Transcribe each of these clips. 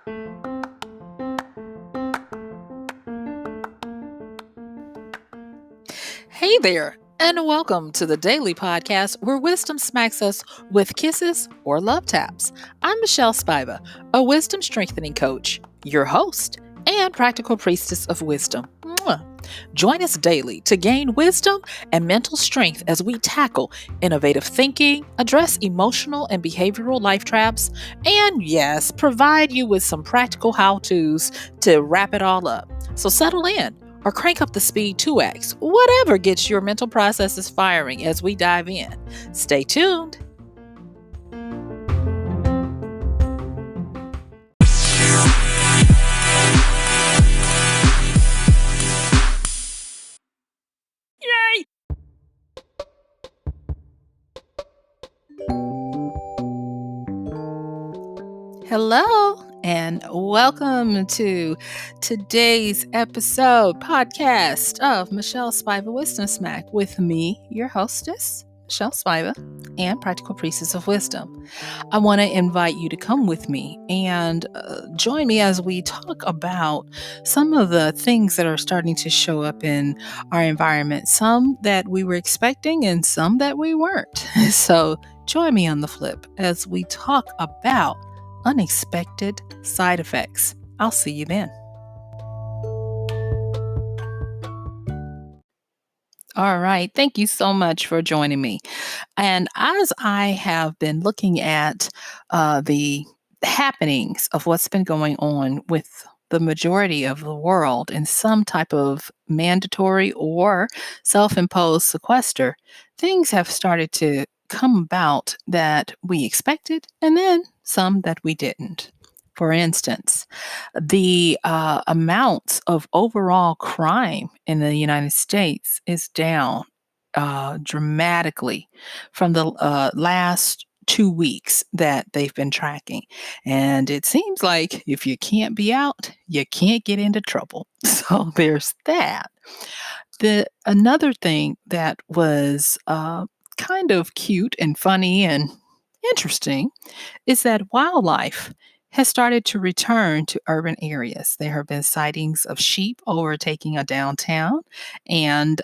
Hey there, and welcome to the daily podcast where wisdom smacks us with kisses or love taps. I'm MichelleSpiva, a wisdom strengthening coach, your host, and practical priestess of wisdom. Mwah. Join us daily to gain wisdom and mental strength as we tackle innovative thinking, address emotional and behavioral life traps, and yes, provide you with some practical how to's to wrap it all up. So settle in or crank up the speed 2x, whatever gets your mental processes firing as we dive in. Stay tuned. Yay! Hello, and welcome to today's podcast of MichelleSpiva Wisdom Smack with me, your hostess, MichelleSpiva, and practical priestess of wisdom. I want to invite you to come with me and join me as we talk about some of the things that are starting to show up in our environment, some that we were expecting and some that we weren't. So join me on the flip as we talk about unexpected side effects. I'll see you then. All right. Thank you so much for joining me. And as I have been looking at the happenings of what's been going on with the majority of the world in some type of mandatory or self imposed sequester, things have started to come about that we expected and then some that we didn't. For instance, the amounts of overall crime in the United States is down dramatically from the last 2 weeks that they've been tracking. And it seems like if you can't be out, you can't get into trouble. So there's that. The another thing that was kind of cute and funny and interesting is that wildlife has started to return to urban areas. There have been sightings of sheep overtaking a downtown and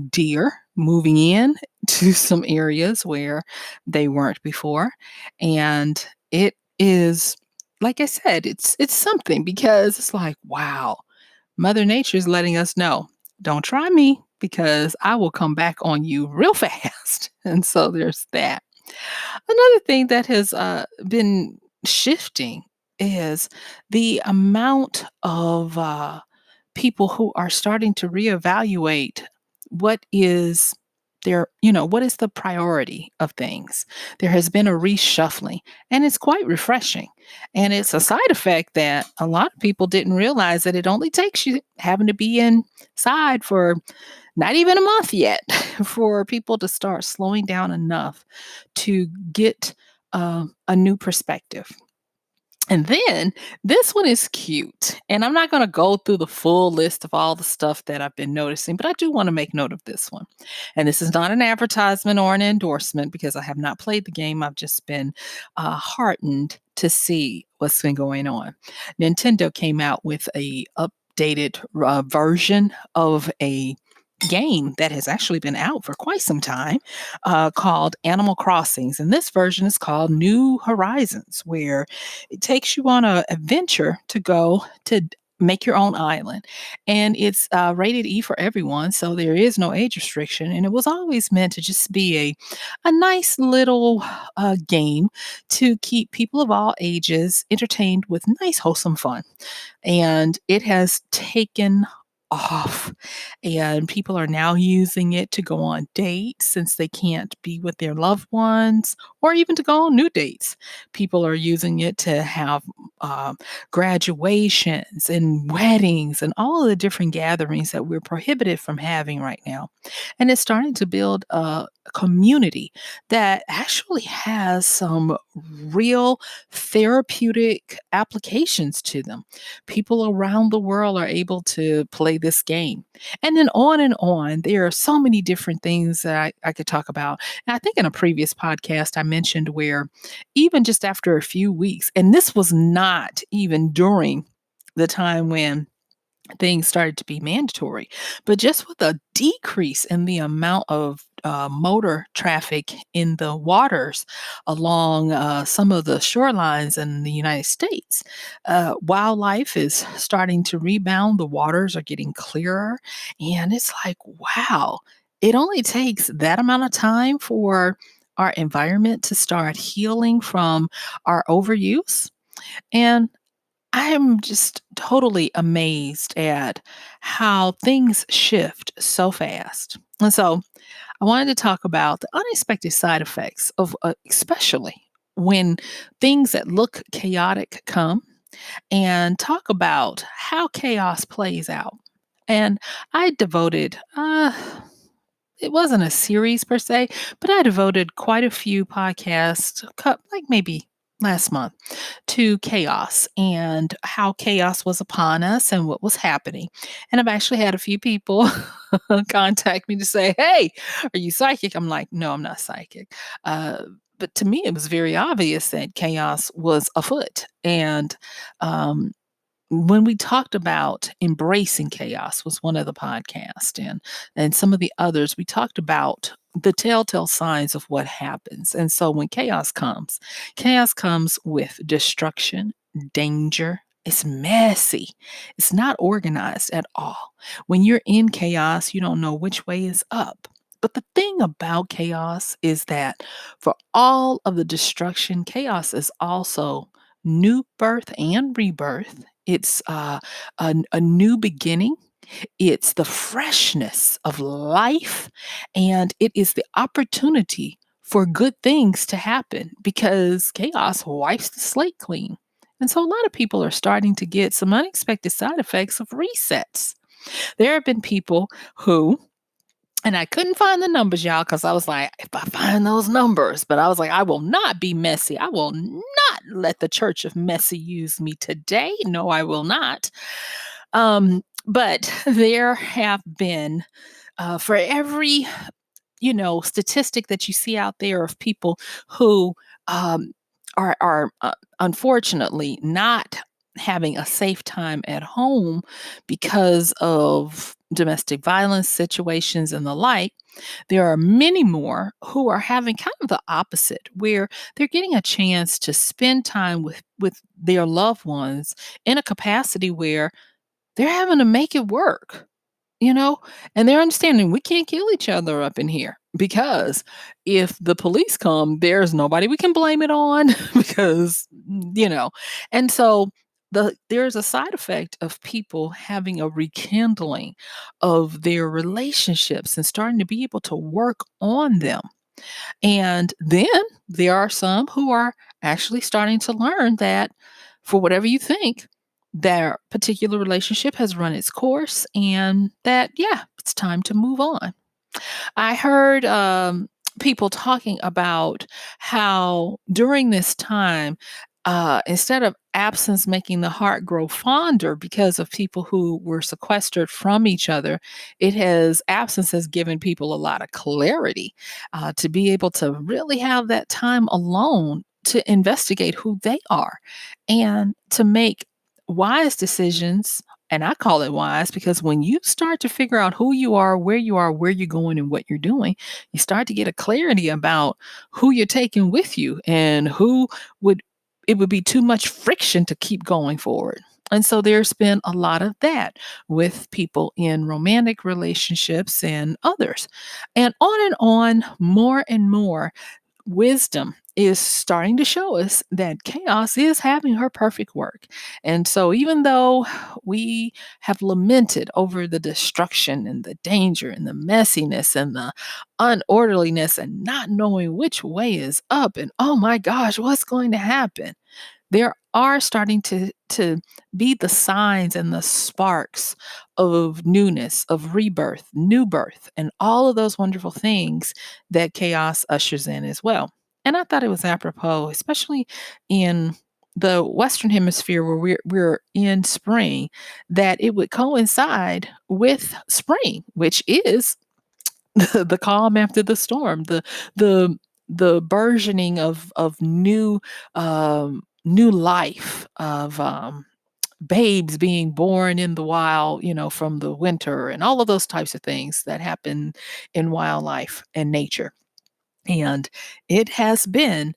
deer moving in to some areas where they weren't before. And it is, like I said, it's something because it's like, wow, Mother Nature is letting us know, don't try me because I will come back on you real fast. And so there's that. Another thing that has been shifting is the amount of people who are starting to reevaluate what is what is the priority of things. There has been a reshuffling, and it's quite refreshing. And it's a side effect that a lot of people didn't realize that it only takes you having to be inside for not even a month yet for people to start slowing down enough to get a new perspective. And then this one is cute. And I'm not going to go through the full list of all the stuff that I've been noticing, but I do want to make note of this one. And this is not an advertisement or an endorsement because I have not played the game. I've just been heartened to see what's been going on. Nintendo came out with a updated version of a game that has actually been out for quite some time called Animal Crossings. And this version is called New Horizons, where it takes you on an adventure to go to make your own island. And it's rated E for everyone, so there is no age restriction. And it was always meant to just be a nice little game to keep people of all ages entertained with nice, wholesome fun. And it has taken off. And people are now using it to go on dates since they can't be with their loved ones or even to go on new dates. People are using it to have graduations and weddings and all of the different gatherings that we're prohibited from having right now. And it's starting to build a community that actually has some real therapeutic applications to them. People around the world are able to play this game. And then on and on. There are so many different things that I could talk about. And I think in a previous podcast, I mentioned where even just after a few weeks, and this was not even during the time when things started to be mandatory. But just with a decrease in the amount of motor traffic in the waters along some of the shorelines in the United States, wildlife is starting to rebound. The waters are getting clearer. And it's like, wow, it only takes that amount of time for our environment to start healing from our overuse. And I'm just totally amazed at how things shift so fast. And so I wanted to talk about the unexpected side effects of, especially when things that look chaotic come, and talk about how chaos plays out. And I devoted, it wasn't a series per se, but I devoted quite a few podcasts, like maybe last month, to chaos and how chaos was upon us and what was happening. And I've actually had a few people contact me to say, "Hey, are you psychic?" I'm like, "No, I'm not psychic." But to me, it was very obvious that chaos was afoot. And um, when we talked about embracing chaos was one of the podcasts, and some of the others, we talked about the telltale signs of what happens. And so when chaos comes with destruction, danger. It's messy. It's not organized at all. When you're in chaos, you don't know which way is up. But the thing about chaos is that for all of the destruction, chaos is also new birth and rebirth. It's a new beginning. It's the freshness of life, and it is the opportunity for good things to happen because chaos wipes the slate clean. And so a lot of people are starting to get some unexpected side effects of resets. There have been people who, and I couldn't find the numbers, y'all, because I was like, if I find those numbers, but I was like, I will not be messy. I will not let the church of messy use me today. No, I will not. But there have been, for every statistic that you see out there of people who um, are unfortunately not having a safe time at home because of domestic violence situations and the like, there are many more who are having kind of the opposite, where they're getting a chance to spend time with their loved ones in a capacity where they're having to make it work, you know? And they're understanding we can't kill each other up in here because if the police come, there's nobody we can blame it on because, you know. And so there's a side effect of people having a rekindling of their relationships and starting to be able to work on them. And then there are some who are actually starting to learn that for whatever you think, their particular relationship has run its course and that, yeah, it's time to move on. I heard people talking about how during this time, instead of absence making the heart grow fonder because of people who were sequestered from each other, absence has given people a lot of clarity to be able to really have that time alone to investigate who they are and to make wise decisions. And I call it wise because when you start to figure out who you are, where you're going, and what you're doing, you start to get a clarity about who you're taking with you and who would it would be too much friction to keep going forward. And so there's been a lot of that with people in romantic relationships and others. And on, more and more wisdom is starting to show us that chaos is having her perfect work. And so, even though we have lamented over the destruction and the danger and the messiness and the unorderliness and not knowing which way is up, and oh my gosh, what's going to happen? There are starting to be the signs and the sparks of newness, of rebirth, new birth, and all of those wonderful things that chaos ushers in as well. And I thought it was apropos, especially in the Western Hemisphere where we're in spring, that it would coincide with spring, which is the calm after the storm, the the burgeoning of new life, of babes being born in the wild, from the winter, and all of those types of things that happen in wildlife and nature. And it has been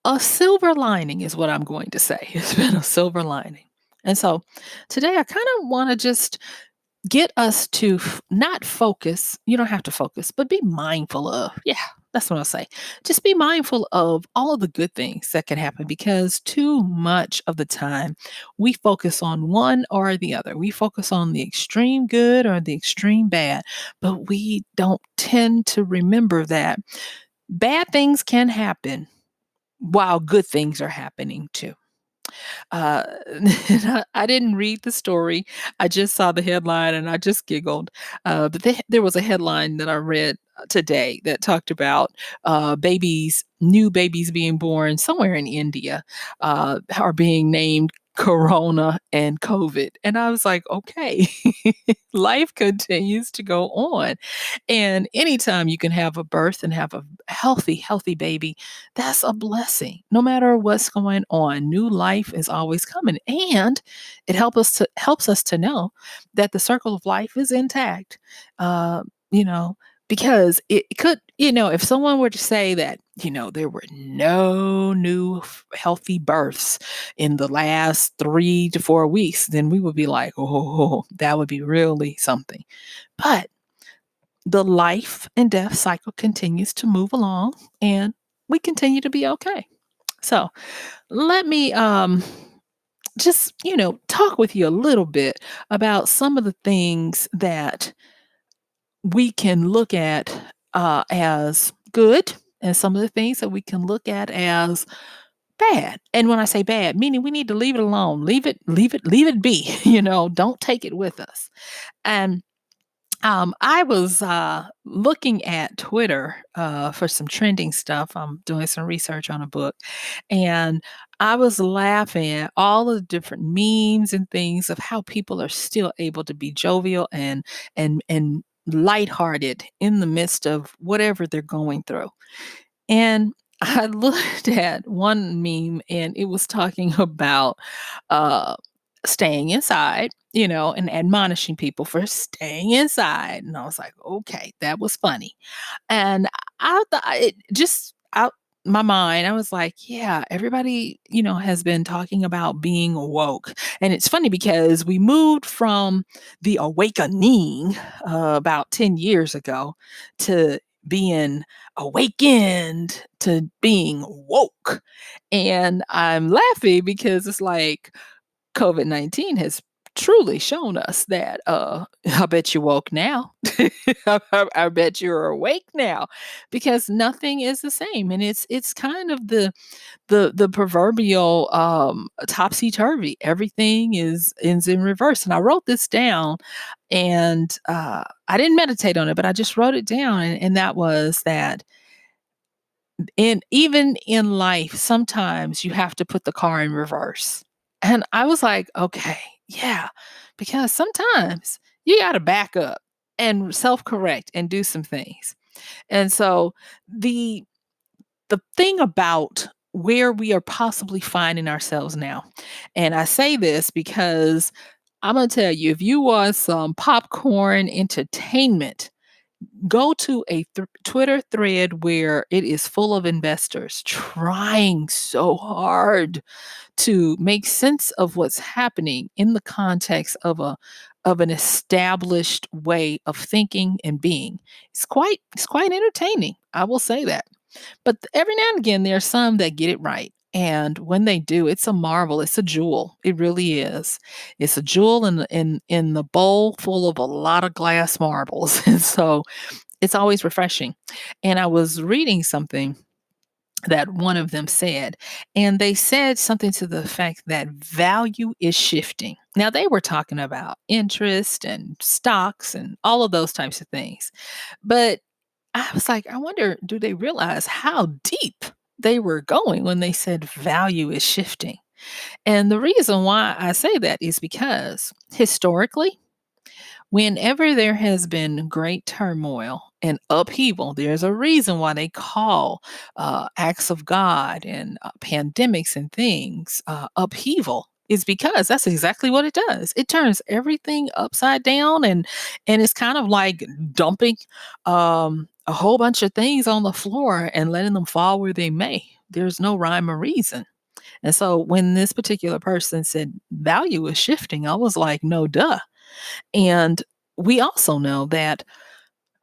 a silver lining, is what I'm going to say. It's been a silver lining. And so today I kind of want to just get us to not focus. You don't have to focus, but be mindful of. Yeah, that's what I'll say. Just be mindful of all of the good things that can happen, because too much of the time we focus on one or the other. We focus on the extreme good or the extreme bad, but we don't tend to remember that bad things can happen while good things are happening too. I didn't read the story. I just saw the headline and I just giggled. There was a headline that I read today that talked about new babies being born somewhere in India, are being named Corona and COVID. And I was like, okay, life continues to go on. And anytime you can have a birth and have a healthy baby, that's a blessing. No matter what's going on, new life is always coming. And it helps us to know that the circle of life is intact. You know, because it could, if someone were to say that, there were no new healthy births in the last 3 to 4 weeks, then we would be like, oh, that would be really something. But the life and death cycle continues to move along, and we continue to be okay. So let me just, talk with you a little bit about some of the things that we can look at as good, and some of the things that we can look at as bad. And when I say bad, meaning we need to leave it alone, leave it be. Don't take it with us. And I was looking at Twitter for some trending stuff. I'm doing some research on a book, and I was laughing at all of the different memes and things of how people are still able to be jovial and lighthearted in the midst of whatever they're going through. And I looked at one meme, and it was talking about uh, staying inside, and admonishing people for staying inside. And I was like, okay, that was funny. And I thought it just out my mind, I was like, yeah, everybody, has been talking about being woke. And it's funny because we moved from the awakening about 10 years ago to being awakened to being woke. And I'm laughing because it's like, COVID-19 has truly shown us that, I bet you woke now. I bet you're awake now, because nothing is the same. And it's kind of the proverbial, topsy-turvy. Everything is in reverse. And I wrote this down, and, I didn't meditate on it, but I just wrote it down, and that was that even in life, sometimes you have to put the car in reverse. And I was like, okay, yeah, because sometimes you got to back up and self correct and do some things. And so the the thing about where we are possibly finding ourselves now, and I say this because I'm going to tell you, if you want some popcorn entertainment, go to a Twitter thread where it is full of investors trying so hard to make sense of what's happening in the context of an established way of thinking and being. It's quite entertaining. I will say that. But every now and again, there are some that get it right. And when they do, it's a marvel. It's a jewel. It really is. It's a jewel in the bowl full of a lot of glass marbles. And so it's always refreshing. And I was reading something that one of them said, and they said something to the fact that value is shifting. Now, they were talking about interest and stocks and all of those types of things. But I was like, I wonder, do they realize how deep they were going when they said value is shifting. And the reason why I say that is because historically, whenever there has been great turmoil and upheaval, there's a reason why they call acts of God and pandemics and things upheaval. Is because that's exactly what it does. It turns everything upside down, and it's kind of like dumping a whole bunch of things on the floor and letting them fall where they may. There's no rhyme or reason. And so when this particular person said value is shifting, I was like, no, duh. And we also know that,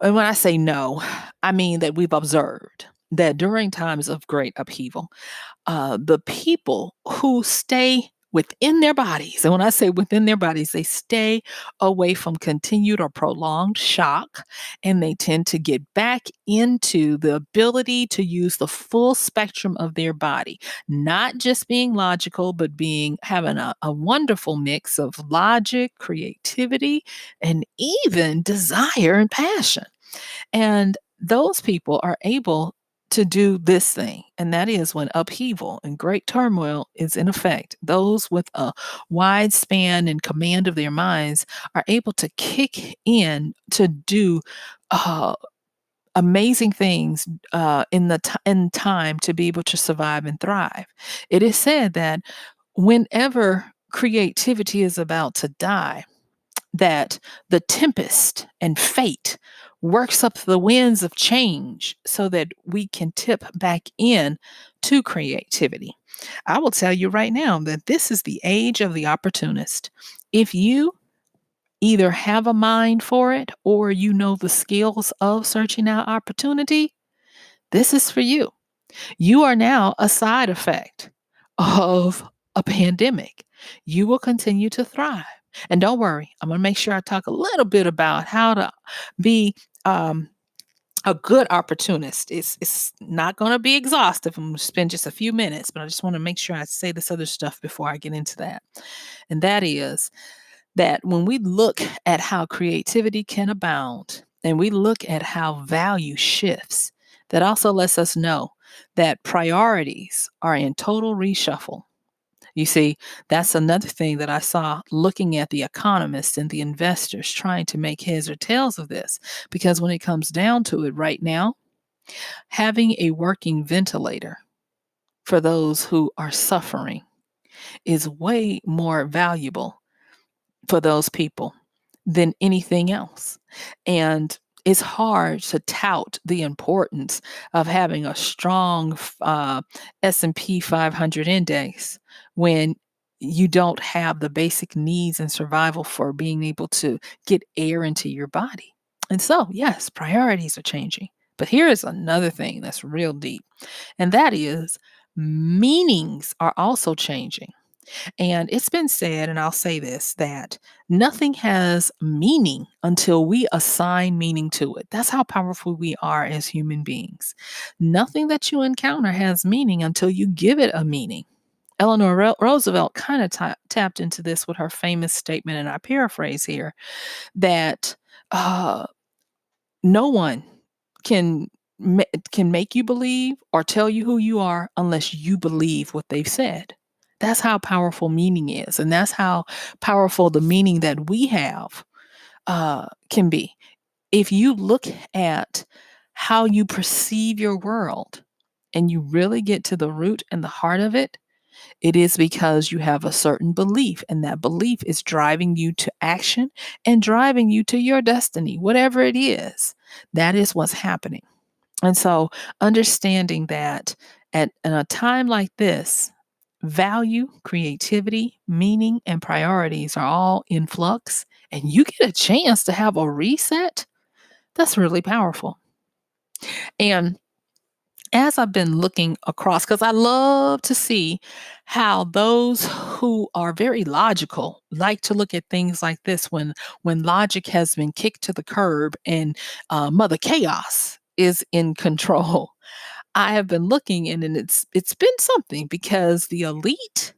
and when I say no, I mean that we've observed that during times of great upheaval, the people who stay within their bodies, and when I say within their bodies, they stay away from continued or prolonged shock, and they tend to get back into the ability to use the full spectrum of their body, not just being logical, but being having a wonderful mix of logic, creativity, and even desire and passion. And those people are able to do this thing, and that is when upheaval and great turmoil is in effect. Those with a wide span and command of their minds are able to kick in to do uh, amazing things in time to be able to survive and thrive. It is said that whenever creativity is about to die, that the tempest and fate works up the winds of change so that we can tip back in to creativity. I will tell you right now that this is the age of the opportunist. If you either have a mind for it or you know the skills of searching out opportunity, this is for you. You are now a side effect of a pandemic. You will continue to thrive. And don't worry, I'm going to make sure I talk a little bit about how to be um, a good opportunist. It's not going to be exhaustive. I'm going to spend just a few minutes, but I just want to make sure I say this other stuff before I get into that. And that is that when we look at how creativity can abound and we look at how value shifts, that also lets us know that priorities are in total reshuffle. You see, that's another thing that I saw looking at the economists and the investors trying to make heads or tails of this. Because when it comes down to it right now, having a working ventilator for those who are suffering is way more valuable for those people than anything else. And it's hard to tout the importance of having a strong S&P 500 index when you don't have the basic needs and survival for being able to get air into your body. And so, yes, priorities are changing. But here is another thing that's real deep, and that is meanings are also changing. And it's been said, and I'll say this, that nothing has meaning until we assign meaning to it. That's how powerful we are as human beings. Nothing that you encounter has meaning until you give it a meaning. Eleanor Roosevelt kind of tapped into this with her famous statement, and I paraphrase here, that uh, no one can can make you believe or tell you who you are unless you believe what they've said. That's how powerful meaning is, and that's how powerful the meaning that we have can be. If you look at how you perceive your world and you really get to the root and the heart of it, it is because you have a certain belief, and that belief is driving you to action and driving you to your destiny, whatever it is. That is what's happening. And so, understanding that in a time like this, value, creativity, meaning, and priorities are all in flux, and you get a chance to have a reset, that's really powerful. And as I've been looking across, because I love to see how those who are very logical like to look at things like this when logic has been kicked to the curb and Mother Chaos is in control. I have been looking and it's been something because the elite,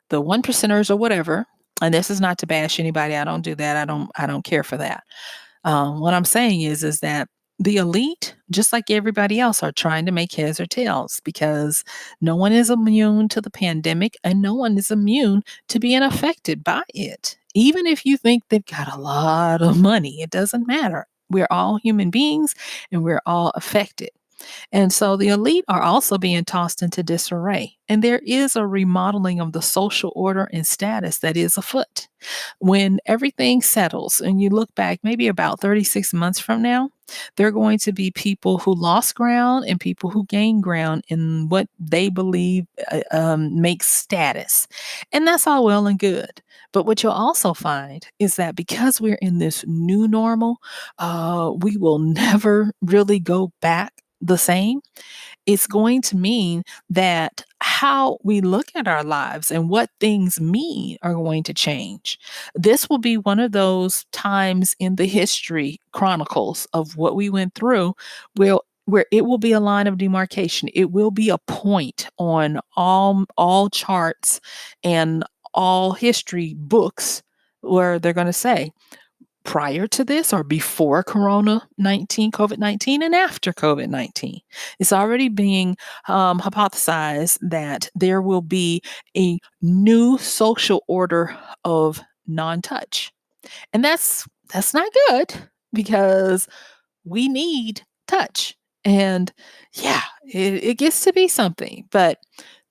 the one percenters or whatever, and this is not to bash anybody. I don't do that. I don't care for that. What I'm saying is that the elite, just like everybody else, are trying to make heads or tails because no one is immune to the pandemic and no one is immune to being affected by it. Even if you think they've got a lot of money, it doesn't matter. We're all human beings and we're all affected. And so the elite are also being tossed into disarray. And there is a remodeling of the social order and status that is afoot. When everything settles and you look back maybe about 36 months from now, there are going to be people who lost ground and people who gained ground in what they believe makes status. And that's all well and good. But what you'll also find is that because we're in this new normal, we will never really go back the same. It's going to mean that how we look at our lives and what things mean are going to change. This will be one of those times in the history chronicles of what we went through where it will be a line of demarcation. It will be a point on all charts and all history books where they're going to say prior to this or before COVID 19, and after COVID 19. It's already being hypothesized that there will be a new social order of non touch. And that's not good because we need touch. And yeah, it gets to be something, but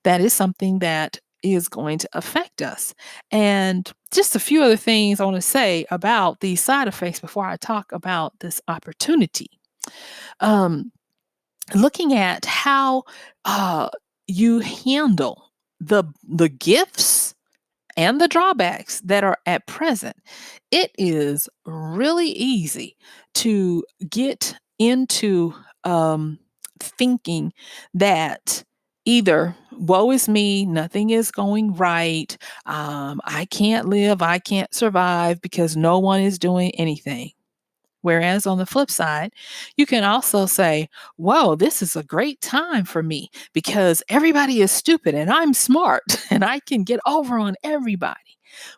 that is something that is going to affect us. And just a few other things I want to say about these side effects before I talk about this opportunity. Um, Looking at how you handle the gifts and the drawbacks that are at present, it is really easy to get into thinking that either woe is me, nothing is going right, I can't live, I can't survive because no one is doing anything. Whereas on the flip side, you can also say, whoa, this is a great time for me because everybody is stupid and I'm smart and I can get over on everybody.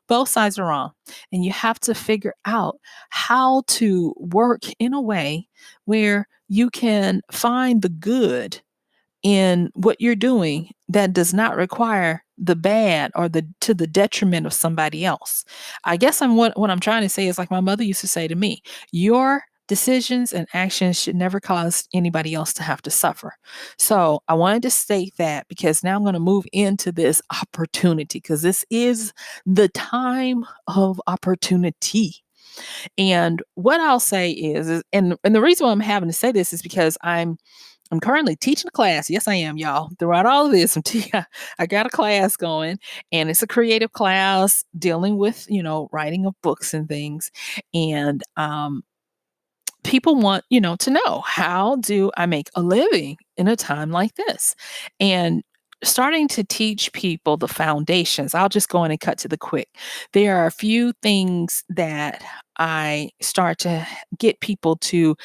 Both sides are wrong. And you have to figure out how to work in a way where you can find the good in what you're doing that does not require the bad or the to the detriment of somebody else. I guess what I'm trying to say is like my mother used to say to me, your decisions and actions should never cause anybody else to have to suffer. So I wanted to state that because now I'm going to move into this opportunity because this is the time of opportunity. And what I'll say and the reason why I'm having to say this is because I'm currently teaching a class. Yes, I am, y'all. Throughout all of this, I got a class going, and it's a creative class dealing with, writing of books and things. And people want, to know how do I make a living in a time like this? And starting to teach people the foundations. I'll just go in and cut to the quick. There are a few things that I start to get people to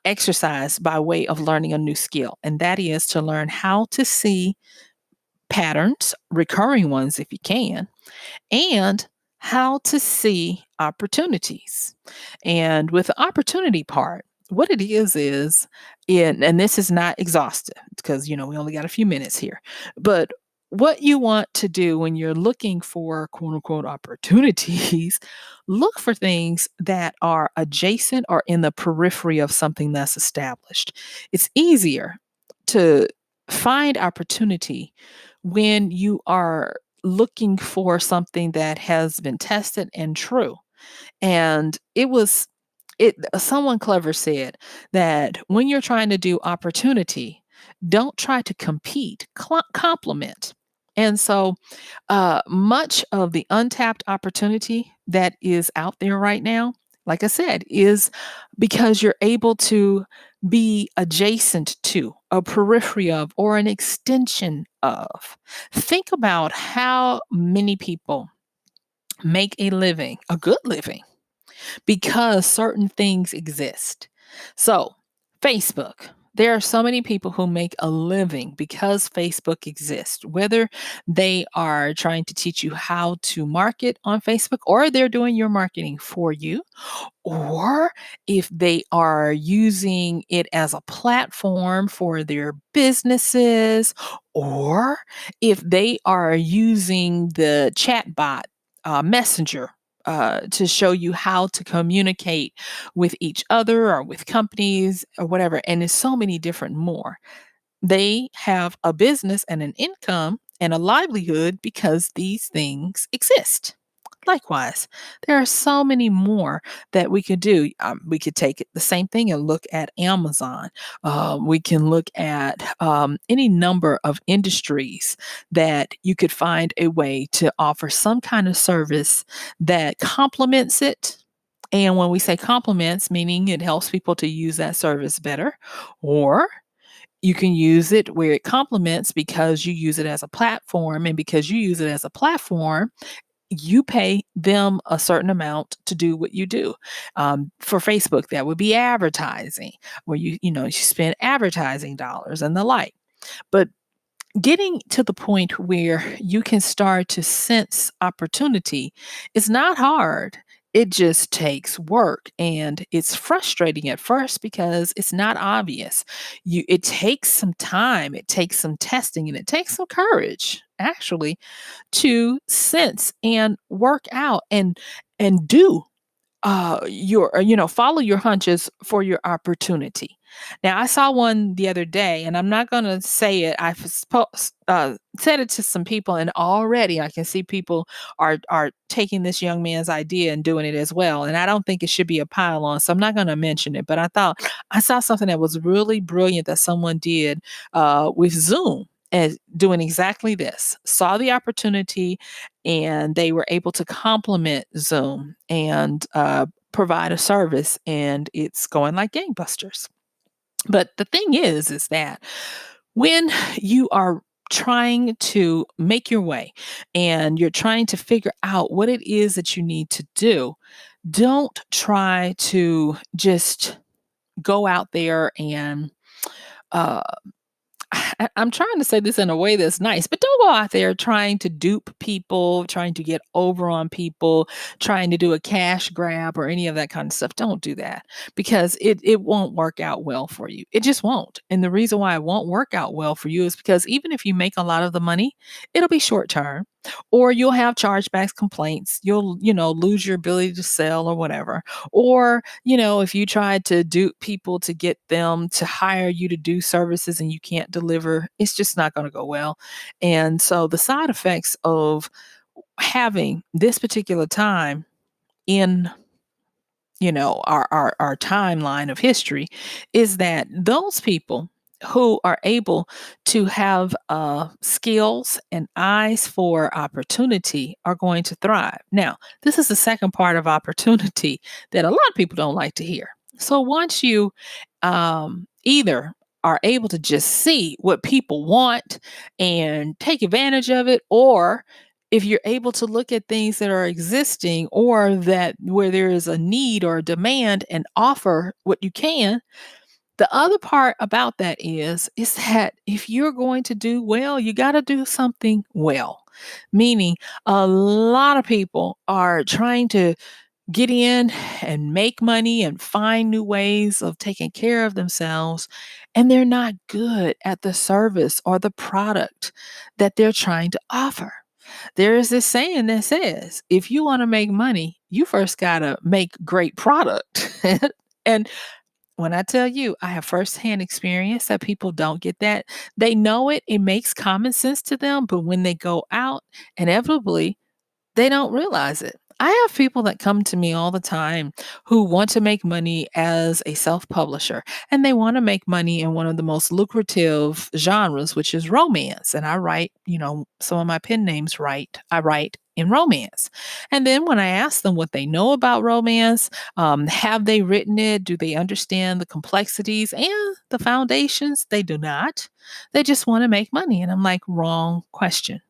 exercise by way of learning a new skill, and that is to learn how to see patterns, recurring ones if you can, and how to see opportunities. And with the opportunity part, what it is and this is not exhaustive because we only got a few minutes here, but what you want to do when you're looking for quote unquote opportunities, look for things that are adjacent or in the periphery of something that's established. It's easier to find opportunity when you are looking for something that has been tested and true. And someone clever said that when you're trying to do opportunity, don't try to compete, complement. And so much of the untapped opportunity that is out there right now, like I said, is because you're able to be adjacent to, a periphery of, or an extension of. Think about how many people make a living, a good living, because certain things exist. So, Facebook. There are so many people who make a living because Facebook exists, whether they are trying to teach you how to market on Facebook or they're doing your marketing for you, or if they are using it as a platform for their businesses, or if they are using the chatbot messenger to show you how to communicate with each other or with companies or whatever. And there's so many different more. They have a business and an income and a livelihood because these things exist. Likewise, there are so many more that we could do. We could take the same thing and look at Amazon. We can look at any number of industries that you could find a way to offer some kind of service that complements it. And when we say complements, meaning it helps people to use that service better, or you can use it where it complements because you use it as a platform. And because you use it as a platform, you pay them a certain amount to do what you do. For Facebook, that would be advertising, where you spend advertising dollars and the like. But getting to the point where you can start to sense opportunity is not hard. It just takes work and it's frustrating at first because it's not obvious. It takes some time, it takes some testing, and it takes some courage actually to sense and work out and do follow your hunches for your opportunity. Now, I saw one the other day, and I'm not going to say it. Said it to some people, and already I can see people are taking this young man's idea and doing it as well. And I don't think it should be a pile on, so I'm not going to mention it. But I thought I saw something that was really brilliant that someone did with Zoom. And doing exactly this, saw the opportunity, and they were able to complement Zoom and provide a service, and it's going like gangbusters. But the thing is that when you are trying to make your way and you're trying to figure out what it is that you need to do, don't try to just go out there and uh, I'm trying to say this in a way that's nice, but don't go out there trying to dupe people, trying to get over on people, trying to do a cash grab or any of that kind of stuff. Don't do that because it won't work out well for you. It just won't. And the reason why it won't work out well for you is because even if you make a lot of the money, it'll be short term, or you'll have chargebacks complaints. You'll lose your ability to sell or whatever. Or, if you try to dupe people to get them to hire you to do services and you can't deliver, it's just not going to go well. And so the side effects of having this particular time in our timeline of history is that those people who are able to have skills and eyes for opportunity are going to thrive. Now, this is the second part of opportunity that a lot of people don't like to hear. So once you either are able to just see what people want and take advantage of it, or if you're able to look at things that are existing or that where there is a need or a demand and offer what you can. The other part about that is that if you're going to do well, you got to do something well. Meaning a lot of people are trying to get in and make money and find new ways of taking care of themselves, and they're not good at the service or the product that they're trying to offer. There is this saying that says, if you want to make money, you first got to make great product. And when I tell you, I have firsthand experience that people don't get that. They know it, it makes common sense to them, but when they go out, inevitably, they don't realize it. I have people that come to me all the time who want to make money as a self publisher, and they want to make money in one of the most lucrative genres, which is romance. And I write, some of my pen names I write in romance. And then when I ask them what they know about romance, have they written it? Do they understand the complexities and the foundations? They do not. They just want to make money. And I'm like, wrong question.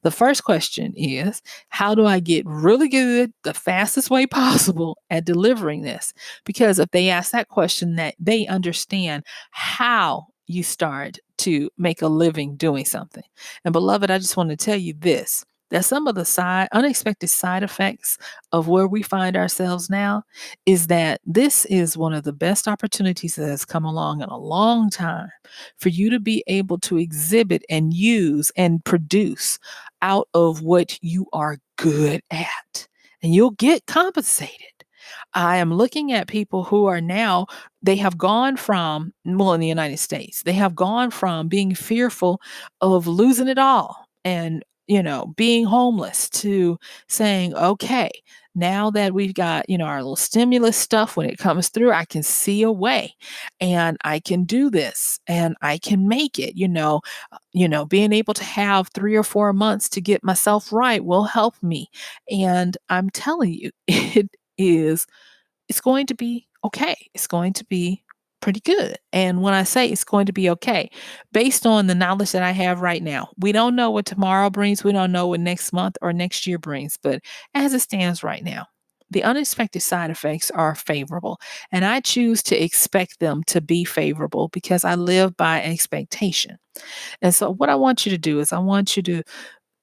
The first question is, how do I get really good the fastest way possible at delivering this? Because if they ask that question, that they understand how you start to make a living doing something. And beloved, I just want to tell you this, that some of the unexpected side effects of where we find ourselves now is that this is one of the best opportunities that has come along in a long time for you to be able to exhibit and use and produce out of what you are good at. And you'll get compensated. I am looking at people who are now, they have gone from, well, in the United States, they have gone from being fearful of losing it all and, being homeless to saying, okay, now that we've got, our little stimulus stuff when it comes through, I can see a way and I can do this and I can make it, being able to have 3 or 4 months to get myself right will help me. And I'm telling you, is it's going to be okay. It's going to be pretty good. And when I say it's going to be okay, based on the knowledge that I have right now, we don't know what tomorrow brings. We don't know what next month or next year brings. But as it stands right now, the unexpected side effects are favorable. And I choose to expect them to be favorable because I live by expectation. And so, what I want you to do is, I want you to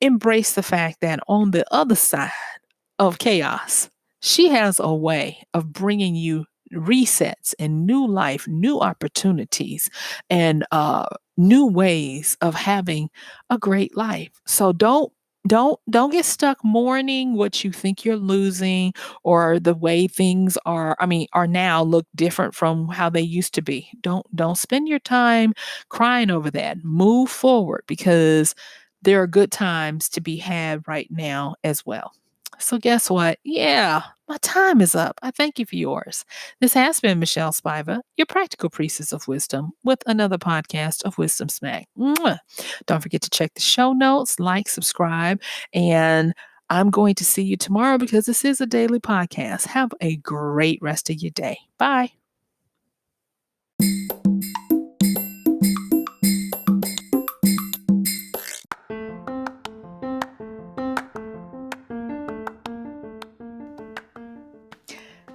embrace the fact that on the other side of chaos, she has a way of bringing you resets and new life, new opportunities, and new ways of having a great life. So don't get stuck mourning what you think you're losing or the way things are, are now look different from how they used to be. Don't spend your time crying over that. Move forward because there are good times to be had right now as well. So guess what? Yeah, my time is up. I thank you for yours. This has been Michelle Spiva, your practical priestess of wisdom, with another podcast of Wisdom Smack. Mwah. Don't forget to check the show notes, like, subscribe, and I'm going to see you tomorrow because this is a daily podcast. Have a great rest of your day. Bye.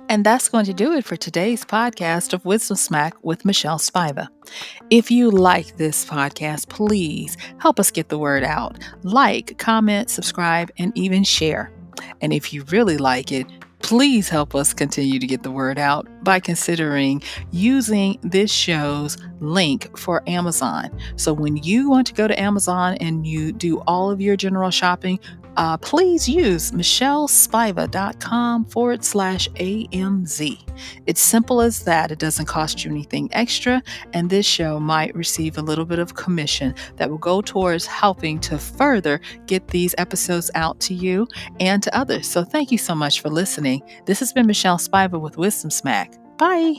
And that's going to do it for today's podcast of Wisdom Smack with Michelle Spiva. If you like this podcast, please help us get the word out. Like, comment, subscribe, and even share. And if you really like it, please help us continue to get the word out by considering using this show's link for Amazon. So when you want to go to Amazon and you do all of your general shopping, please use MichelleSpiva.com/AMZ. It's simple as that. It doesn't cost you anything extra, and this show might receive a little bit of commission that will go towards helping to further get these episodes out to you and to others. So thank you so much for listening. This has been Michelle Spiva with Wisdom Smack. Bye.